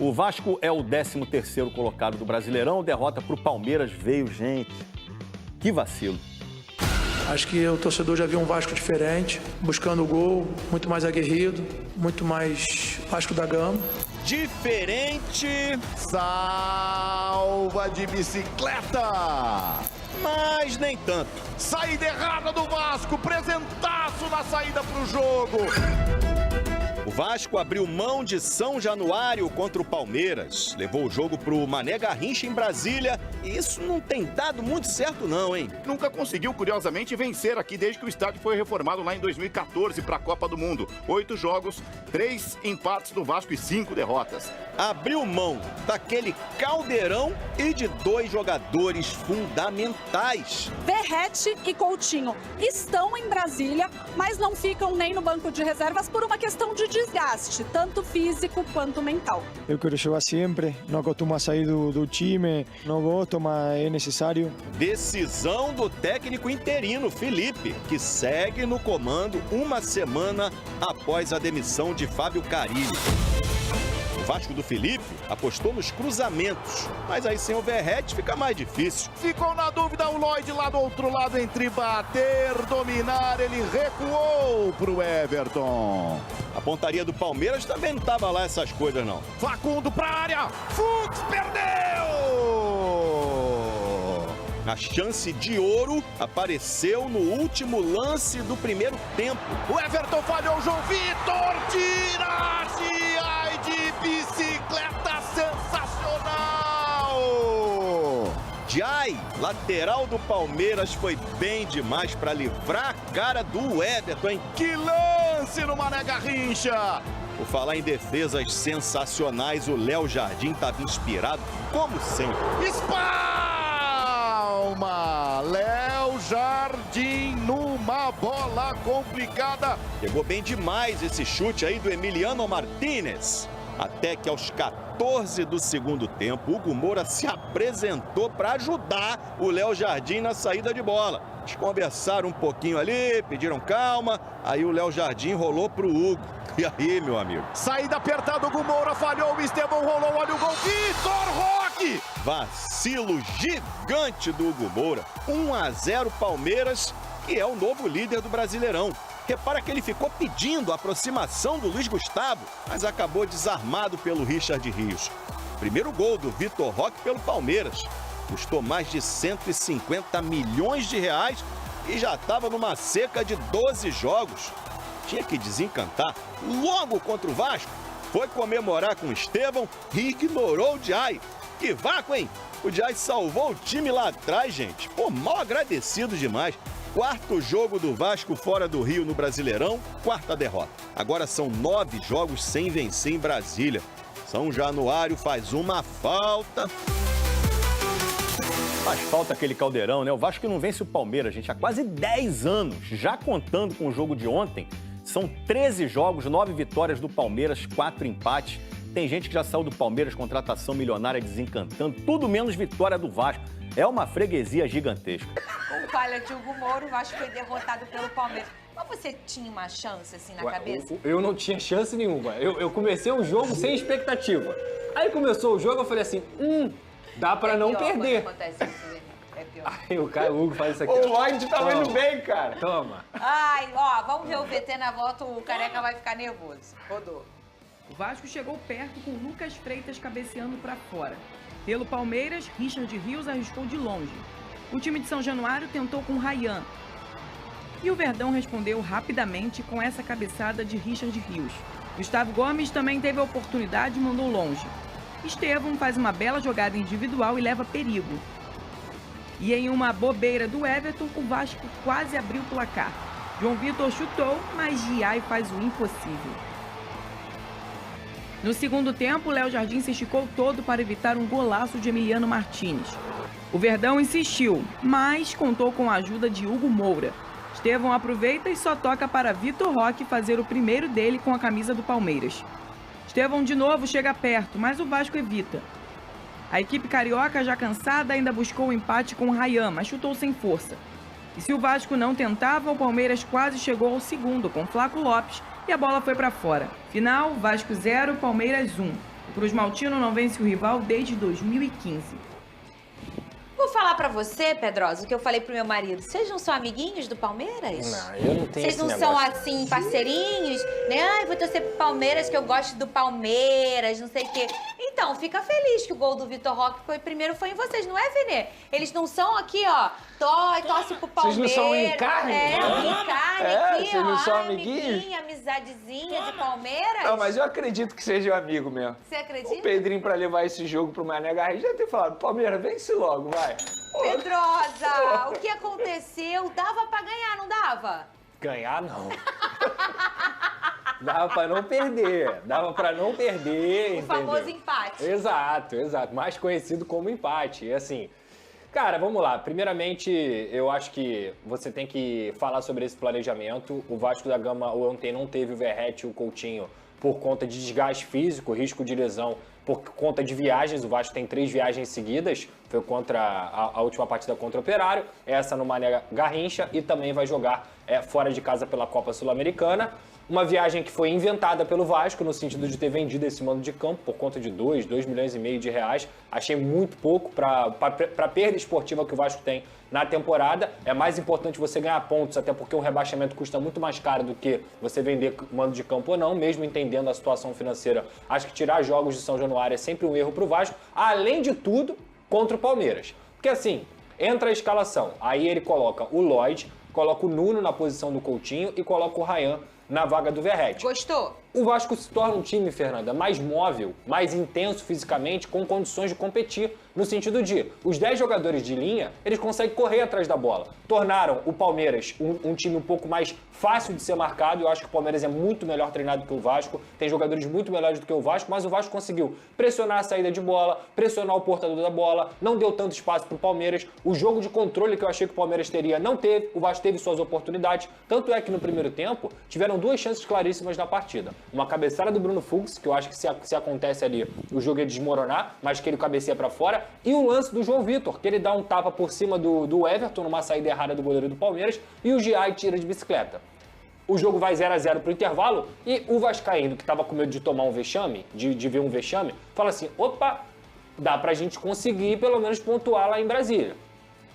O Vasco é o 13º colocado do Brasileirão. Derrota para o Palmeiras veio, gente. Que vacilo. Acho que o torcedor já viu um Vasco diferente, buscando o gol, muito mais aguerrido, muito mais Vasco da Gama. Diferente. Salva de bicicleta. Mas nem tanto. Saída errada do Vasco, presentaço na saída para o jogo. O Vasco abriu mão de São Januário contra o Palmeiras. Levou o jogo pro Mané Garrincha em Brasília. E isso não tem dado muito certo não, hein? Nunca conseguiu, curiosamente, vencer aqui desde que o estádio foi reformado lá em 2014 para a Copa do Mundo. 8 jogos, 3 empates do Vasco e 5 derrotas. Abriu mão daquele caldeirão e de 2 jogadores fundamentais. Verratti e Coutinho estão em Brasília, mas não ficam nem no banco de reservas por uma questão de desgaste, tanto físico quanto mental. Eu quero jogar sempre, não costumo sair do time, não gosto, mas é necessário. Decisão do técnico interino, Felipe, que segue no comando uma semana após a demissão de Fábio Carilli. O Vasco do Felipe apostou nos cruzamentos, mas aí sem o Verratti fica mais difícil. Ficou na dúvida o Lloyd lá do outro lado entre bater, dominar, ele recuou pro Everton. A pontaria do Palmeiras também não tava lá essas coisas não. Facundo pra área, Fux perdeu! A chance de ouro apareceu no último lance do primeiro tempo. O Everton falhou, João Vitor tira-se, ai de bicicleta sensacional! Jai, lateral do Palmeiras, foi bem demais para livrar a cara do Everton, hein? Que lance no Mané Garrincha! Por falar em defesas sensacionais, o Léo Jardim estava inspirado, como sempre. Espalma! Léo Jardim numa bola complicada. Pegou bem demais esse chute aí do Emiliano Martínez. Até que aos 14 do segundo tempo, Hugo Moura se apresentou para ajudar o Léo Jardim na saída de bola. Eles conversaram um pouquinho ali, pediram calma, aí o Léo Jardim rolou pro Hugo. E aí, meu amigo? Saída apertada, Hugo Moura falhou, o Estevão rolou, olha o gol, Vitor Roque! Vacilo gigante do Hugo Moura. 1-0 Palmeiras, que é o novo líder do Brasileirão. Repara que ele ficou pedindo a aproximação do Luiz Gustavo, mas acabou desarmado pelo Richard Rios. Primeiro gol do Vitor Roque pelo Palmeiras. Custou mais de 150 milhões de reais e já estava numa seca de 12 jogos. Tinha que desencantar logo contra o Vasco. Foi comemorar com o Estevão e ignorou o Jai. Que vácuo, hein? O Jai salvou o time lá atrás, gente. Pô, mal agradecido demais. 4º jogo do Vasco fora do Rio no Brasileirão, 4ª derrota. Agora são 9 jogos sem vencer em Brasília. São Januário faz uma falta. Faz falta aquele caldeirão, né? O Vasco não vence o Palmeiras, gente, há quase 10 anos. Já contando com o jogo de ontem, são 13 jogos, 9 vitórias do Palmeiras, 4 empates. Tem gente que já saiu do Palmeiras, contratação milionária desencantando, tudo menos vitória do Vasco. É uma freguesia gigantesca. Com falha de Hugo Moura, o Vasco foi derrotado pelo Palmeiras. Mas você tinha uma chance, assim, na cabeça? Eu não tinha chance nenhuma. Eu comecei o jogo sem expectativa. Aí começou o jogo, eu falei assim, dá pra não perder. Acontece isso, né? É pior. Aí o Hugo faz isso aqui. O Lloyd tá vendo bem, cara. Toma. Ai, ó, vamos ver o VT na volta, o Careca vai ficar nervoso. Rodou. O Vasco chegou perto com Lucas Freitas cabeceando para fora. Pelo Palmeiras, Richard Rios arriscou de longe. O time de São Januário tentou com Ryan. E o Verdão respondeu rapidamente com essa cabeçada de Richard Rios. Gustavo Gomes também teve a oportunidade e mandou longe. Estevão faz uma bela jogada individual e leva perigo. E em uma bobeira do Everton, o Vasco quase abriu o placar. João Vitor chutou, mas Giai faz o impossível. No segundo tempo, Léo Jardim se esticou todo para evitar um golaço de Emiliano Martínez. O Verdão insistiu, mas contou com a ajuda de Hugo Moura. Estevão aproveita e só toca para Vitor Roque fazer o primeiro dele com a camisa do Palmeiras. Estevão de novo chega perto, mas o Vasco evita. A equipe carioca, já cansada, ainda buscou o empate com o Ryan, mas chutou sem força. E se o Vasco não tentava, o Palmeiras quase chegou ao segundo com Flaco Lopes e a bola foi para fora. Final, Vasco 0, Palmeiras 1. O Cruz Maltino não vence o rival desde 2015. Vou falar pra você, Pedrosa, o que eu falei pro meu marido. Vocês não são amiguinhos do Palmeiras? Não, eu não tenho Vocês esse não negócio. são, assim, parceirinhos? Né? Ai, vou torcer pro Palmeiras, que eu gosto do Palmeiras, não sei o quê. Então, fica feliz que o gol do Vitor Roque primeiro foi em vocês, não é, Vene? Eles não são aqui, ó, torce pro Palmeiras. Vocês não são em carne? É, em carne É, aqui, vocês não ó. são Ai, amiguinhos? amizadezinha de Palmeiras. Não, mas eu acredito que seja amigo mesmo. Você acredita? O Pedrinho, pra levar esse jogo pro Mané Garrincha, já ter falado, Palmeiras, vence logo, vai. Pedrosa, o que aconteceu? Dava pra ganhar, não dava? Ganhar, não. Dava pra não perder. Dava pra não perder, O entendeu? famoso empate. Exato, exato. Mais conhecido como empate. E assim, cara, vamos lá. Primeiramente, eu acho que você tem que falar sobre esse planejamento. O Vasco da Gama ontem não teve o Verratti e o Coutinho por conta de desgaste físico, risco de lesão, por conta de viagens. O Vasco tem 3 viagens seguidas. Foi contra a última partida contra o Operário, essa no Mané Garrincha, e também vai jogar fora de casa pela Copa Sul-Americana. Uma viagem que foi inventada pelo Vasco, no sentido de ter vendido esse mando de campo por conta de 2 milhões e meio de reais. Achei muito pouco para a perda esportiva que o Vasco tem na temporada. É mais importante você ganhar pontos, até porque um rebaixamento custa muito mais caro do que você vender mando de campo ou não, mesmo entendendo a situação financeira. Acho que tirar jogos de São Januário é sempre um erro para o Vasco, além de tudo, contra o Palmeiras. Porque assim, entra a escalação, aí ele coloca o Lloyd, coloca o Nuno na posição do Coutinho e coloca o Ryan na vaga do Verratti. Gostou? O Vasco se torna um time, Fernanda, mais móvel, mais intenso fisicamente, com condições de competir, no sentido de os 10 jogadores de linha, eles conseguem correr atrás da bola. Tornaram o Palmeiras um time um pouco mais fácil de ser marcado. Eu acho que o Palmeiras é muito melhor treinado que o Vasco, tem jogadores muito melhores do que o Vasco, mas o Vasco conseguiu pressionar a saída de bola, pressionar o portador da bola, não deu tanto espaço para o Palmeiras. O jogo de controle que eu achei que o Palmeiras teria, não teve. O Vasco teve suas oportunidades, tanto é que no primeiro tempo tiveram 2 chances claríssimas na partida. Uma cabeçada do Bruno Fux, que eu acho que se acontece ali, o jogo ia desmoronar, mas que ele cabeceia para fora, e o lance do João Vitor, que ele dá um tapa por cima do Everton, numa saída errada do goleiro do Palmeiras, e o Giai tira de bicicleta. O jogo vai 0-0 pro intervalo, e o vascaíno, que estava com medo de tomar um vexame, de ver um vexame, fala assim, opa, dá pra gente conseguir pelo menos pontuar lá em Brasília.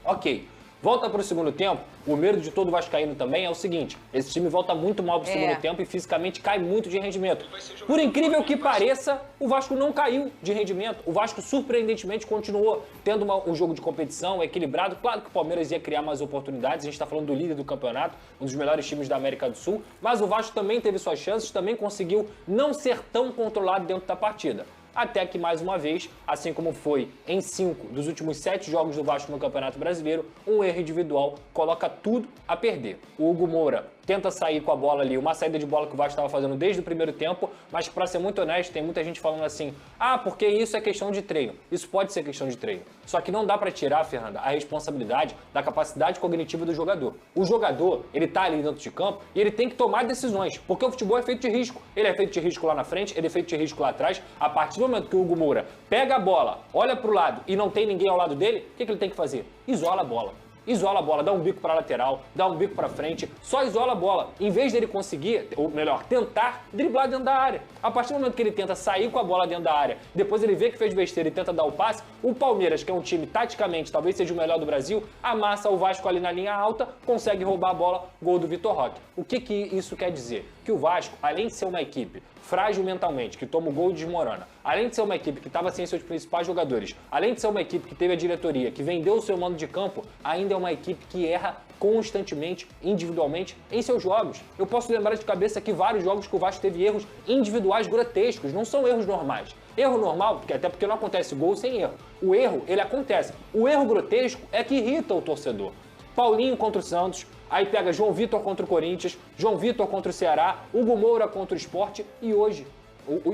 Ok. Volta para o segundo tempo, o medo de todo vascaíno também é o seguinte, esse time volta muito mal para o segundo tempo e fisicamente cai muito de rendimento. Por incrível que pareça, o Vasco não caiu de rendimento. O Vasco, surpreendentemente, continuou tendo um jogo de competição equilibrado. Claro que o Palmeiras ia criar mais oportunidades, a gente está falando do líder do campeonato, um dos melhores times da América do Sul, mas o Vasco também teve suas chances, também conseguiu não ser tão controlado dentro da partida. Até que, mais uma vez, assim como foi em 5 dos últimos 7 jogos do Vasco no Campeonato Brasileiro, um erro individual coloca tudo a perder. O Hugo Moura tenta sair com a bola ali, uma saída de bola que o Vasco estava fazendo desde o primeiro tempo, mas que, para ser muito honesto, tem muita gente falando assim, porque isso é questão de treino. Isso pode ser questão de treino. Só que não dá para tirar, Fernanda, a responsabilidade da capacidade cognitiva do jogador. O jogador, ele tá ali dentro de campo e ele tem que tomar decisões, porque o futebol é feito de risco. Ele é feito de risco lá na frente, ele é feito de risco lá atrás. A partir do momento que o Hugo Moura pega a bola, olha pro lado e não tem ninguém ao lado dele, o que ele tem que fazer? Isola a bola. Isola a bola, dá um bico para lateral, dá um bico para frente, só isola a bola. Em vez dele conseguir, ou melhor, tentar driblar dentro da área. A partir do momento que ele tenta sair com a bola dentro da área, depois ele vê que fez besteira e tenta dar o passe, o Palmeiras, que é um time taticamente, talvez seja o melhor do Brasil, amassa o Vasco ali na linha alta, consegue roubar a bola, gol do Vitor Roque. O que isso quer dizer? Que o Vasco, além de ser uma equipe frágil mentalmente, que toma o gol e desmorona, além de ser uma equipe que estava sem seus principais jogadores, além de ser uma equipe que teve a diretoria, que vendeu o seu mando de campo, ainda é uma equipe que erra constantemente, individualmente, em seus jogos. Eu posso lembrar de cabeça aqui vários jogos que o Vasco teve erros individuais grotescos, não são erros normais. Erro normal, até porque não acontece gol sem erro. O erro, ele acontece. O erro grotesco é que irrita o torcedor. Paulinho contra o Santos, aí pega João Vitor contra o Corinthians, João Vitor contra o Ceará, Hugo Moura contra o Sport e hoje,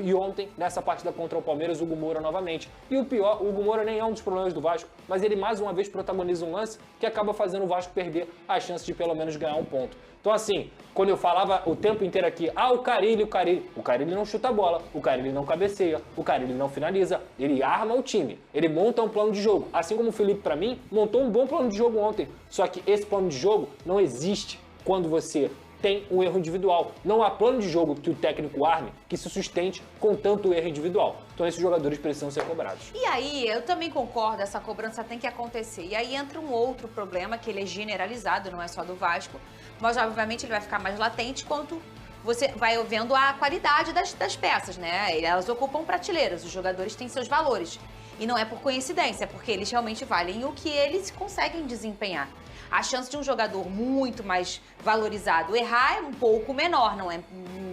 e ontem, nessa partida contra o Palmeiras, Hugo Moura novamente. E o pior, o Hugo Moura nem é um dos problemas do Vasco, mas ele mais uma vez protagoniza um lance que acaba fazendo o Vasco perder a chance de pelo menos ganhar um ponto. Então assim, quando eu falava o tempo inteiro aqui, o Carille não chuta a bola, o Carille não cabeceia, o Carille não finaliza, ele arma o time, ele monta um plano de jogo. Assim como o Felipe, para mim, montou um bom plano de jogo ontem. Só que esse plano de jogo não existe quando você tem um erro individual. Não há plano de jogo que o técnico arme que se sustente com tanto erro individual. Então esses jogadores precisam ser cobrados. E aí, eu também concordo, essa cobrança tem que acontecer. E aí entra um outro problema, que ele é generalizado, não é só do Vasco, mas obviamente ele vai ficar mais latente quanto você vai vendo a qualidade das peças, né? Elas ocupam prateleiras, os jogadores têm seus valores. E não é por coincidência, é porque eles realmente valem o que eles conseguem desempenhar. A chance de um jogador muito mais valorizado errar é um pouco menor, não é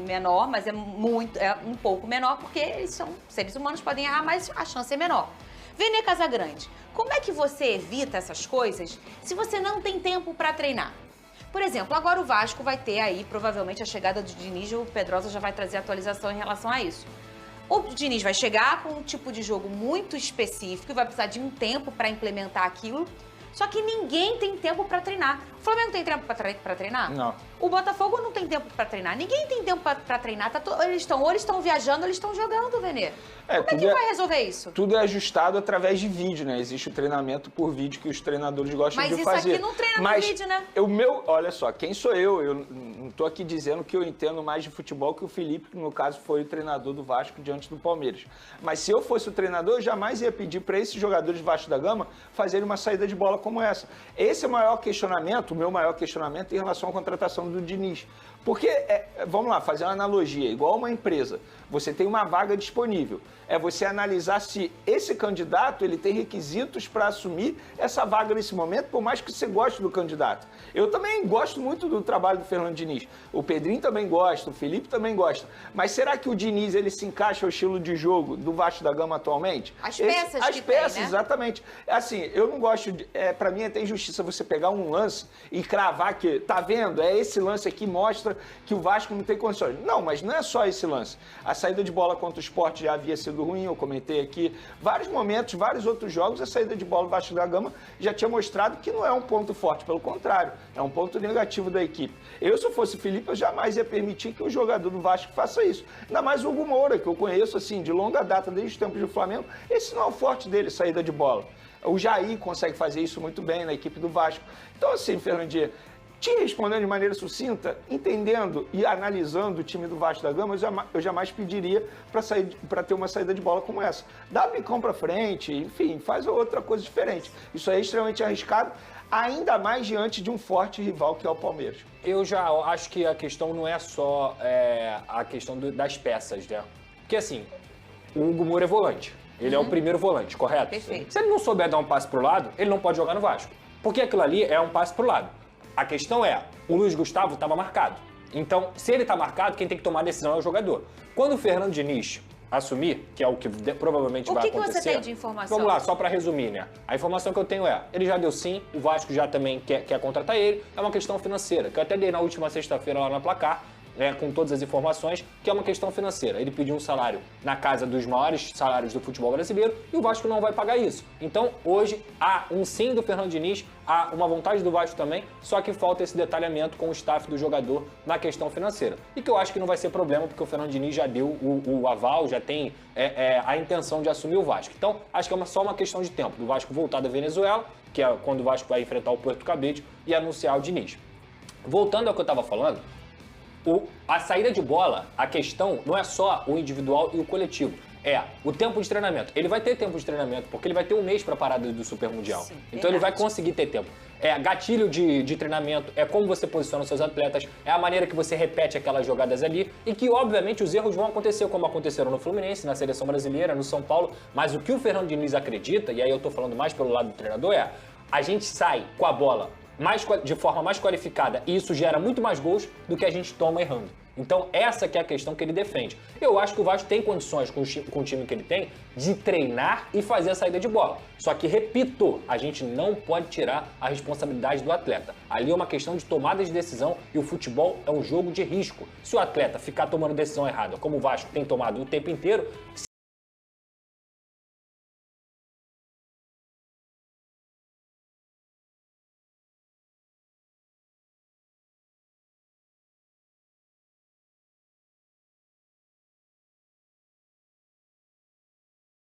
menor, mas é um pouco menor, porque eles são seres humanos, podem errar, mas a chance é menor. Vene Casagrande, como é que você evita essas coisas se você não tem tempo para treinar? Por exemplo, agora o Vasco vai ter aí, provavelmente, a chegada do Diniz, o Pedrosa já vai trazer atualização em relação a isso. O Diniz vai chegar com um tipo de jogo muito específico e vai precisar de um tempo para implementar aquilo, só que ninguém tem tempo para treinar. O Flamengo tem tempo para treinar? Não. O Botafogo não tem tempo para treinar. Ninguém tem tempo para treinar. Eles estão viajando, ou eles estão jogando, Venê. Como é que vai resolver isso? Tudo é ajustado através de vídeo, né? Existe o treinamento por vídeo que os treinadores gostam de fazer. Mas isso aqui não treina por vídeo, né? Olha só, quem sou eu? Eu não estou aqui dizendo que eu entendo mais de futebol que o Felipe, que no caso foi o treinador do Vasco diante do Palmeiras. Mas se eu fosse o treinador, eu jamais ia pedir para esses jogadores do Vasco da Gama fazerem uma saída de bola como essa. Esse é o maior questionamento, o meu maior questionamento em relação à contratação do Diniz. Porque, vamos lá, fazer uma analogia, igual uma empresa, você tem uma vaga disponível, é você analisar se esse candidato ele tem requisitos para assumir essa vaga nesse momento, por mais que você goste do candidato. Eu também gosto muito do trabalho do Fernando Diniz, o Pedrinho também gosta, o Felipe também gosta, mas será que o Diniz ele se encaixa ao estilo de jogo do Vasco da Gama atualmente? As peças As peças, tem, né? Exatamente. Assim, eu não gosto, para mim é até injustiça você pegar um lance e cravar que, tá vendo, esse lance aqui mostra que o Vasco não tem condições. Não, mas não é só esse lance. A saída de bola contra o Sport já havia sido ruim, eu comentei aqui. Vários momentos, vários outros jogos, a saída de bola do Vasco da Gama já tinha mostrado que não é um ponto forte, pelo contrário, é um ponto negativo da equipe. Eu, se eu fosse o Felipe, eu jamais ia permitir que o jogador do Vasco faça isso. Ainda mais o Hugo Moura, que eu conheço assim, de longa data, desde os tempos do Flamengo, esse não é o forte dele, saída de bola. O Jair consegue fazer isso muito bem na equipe do Vasco. Então, assim, Fernandinho, te respondendo de maneira sucinta, entendendo e analisando o time do Vasco da Gama, eu jamais pediria para ter uma saída de bola como essa. Dá bicão para frente, enfim, faz outra coisa diferente. Isso é extremamente arriscado, ainda mais diante de um forte rival que é o Palmeiras. Eu já acho que a questão não é só a questão das peças, né? Porque assim, o Hugo Moura é volante. Ele é o primeiro volante, correto? Perfeito. Se ele não souber dar um passe pro lado, ele não pode jogar no Vasco. Porque aquilo ali é um passe pro lado. A questão é, o Luiz Gustavo estava marcado. Então, se ele está marcado, quem tem que tomar a decisão é o jogador. Quando o Fernando Diniz assumir, que é o que provavelmente vai acontecer... O que você tem de informação? Vamos lá, só para resumir, né? A informação que eu tenho ele já deu sim, o Vasco já também quer contratar ele, é uma questão financeira, que eu até dei na última sexta-feira lá na Placar, com todas as informações, que é uma questão financeira. Ele pediu um salário na casa dos maiores salários do futebol brasileiro e o Vasco não vai pagar isso. Então, hoje, há um sim do Fernando Diniz, há uma vontade do Vasco também, só que falta esse detalhamento com o staff do jogador na questão financeira. E que eu acho que não vai ser problema, porque o Fernando Diniz já deu o aval, já tem a intenção de assumir o Vasco. Então, acho que é só uma questão de tempo do Vasco voltar da Venezuela, que é quando o Vasco vai enfrentar o Porto Cabide, e anunciar o Diniz. Voltando ao que eu estava falando, a saída de bola, a questão não é só o individual e o coletivo, é o tempo de treinamento. Ele vai ter tempo de treinamento, porque ele vai ter um mês para a parada do Super Mundial. Sim, então ele vai conseguir ter tempo. Gatilho de treinamento, é como você posiciona os seus atletas, é a maneira que você repete aquelas jogadas ali, e que obviamente os erros vão acontecer, como aconteceram no Fluminense, na Seleção Brasileira, no São Paulo, mas o que o Fernando Diniz acredita, e aí eu tô falando mais pelo lado do treinador, a gente sai com a bola de forma mais qualificada e isso gera muito mais gols do que a gente toma errando. Então essa que é a questão que ele defende. Eu acho que o Vasco tem condições com o time que ele tem de treinar e fazer a saída de bola. Só que, repito, a gente não pode tirar a responsabilidade do atleta. Ali é uma questão de tomada de decisão e o futebol é um jogo de risco. Se o atleta ficar tomando decisão errada, como o Vasco tem tomado o tempo inteiro,